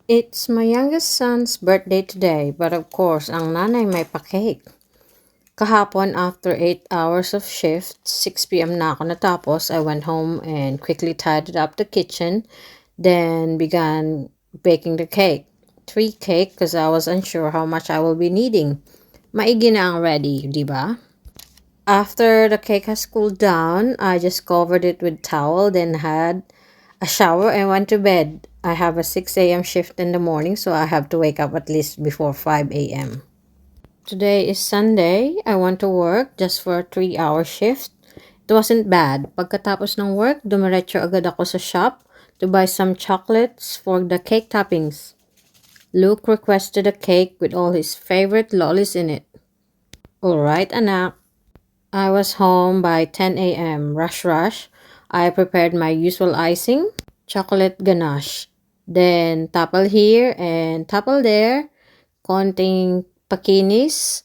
It's my youngest son's birthday today, but of course, ang nanay may pa-cake. Kahapon, after 8 hours of shift, 6 p.m. na ako natapos, I went home and quickly tidied up the kitchen, then began baking the cake. 3 cake because I was unsure how much I will be needing. Maigi na ang ready, di ba? After the cake has cooled down, I just covered it with towel, then had a shower and went to bed. I have a 6 a.m. shift in the morning, so I have to wake up at least before 5 a.m. Today is Sunday. I went to work just for a 3-hour shift. It wasn't bad. Pagkatapos ng work, dumiretso agad ako sa shop to buy some chocolates for the cake toppings. Luke requested a cake with all his favorite lollies in it. Alright, anak. I was home by 10 a.m. Rush. I prepared my usual icing, chocolate ganache. Then, tapal here and tapal there. Konting pakinis.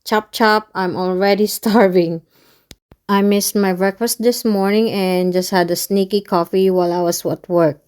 Chop. I'm already starving. I missed my breakfast this morning and just had a sneaky coffee while I was at work.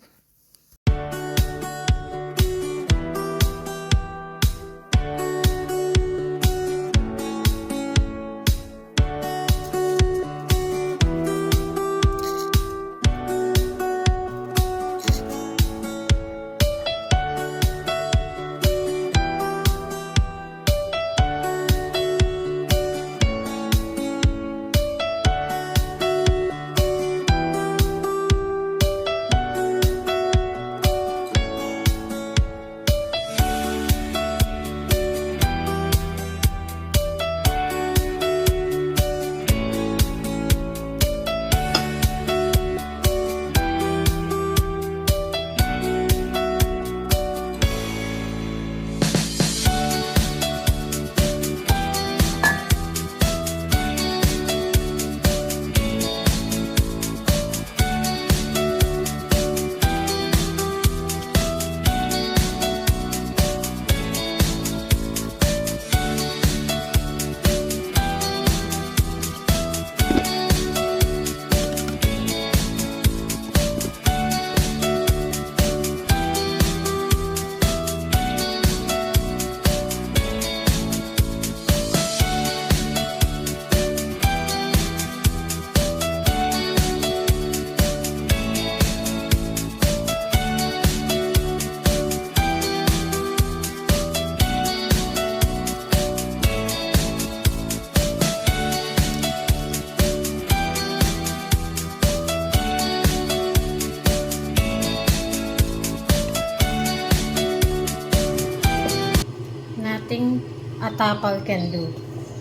Nothing a tapal can do.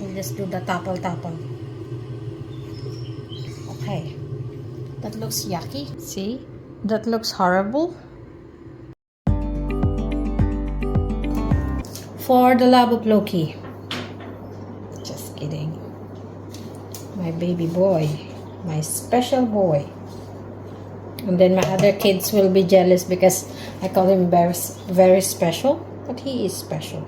You just do the tapal. Okay. That looks yucky. See? That looks horrible. For the love of Loki. Just kidding. My baby boy. My special boy. And then my other kids will be jealous because I call him very, very special. But he is special.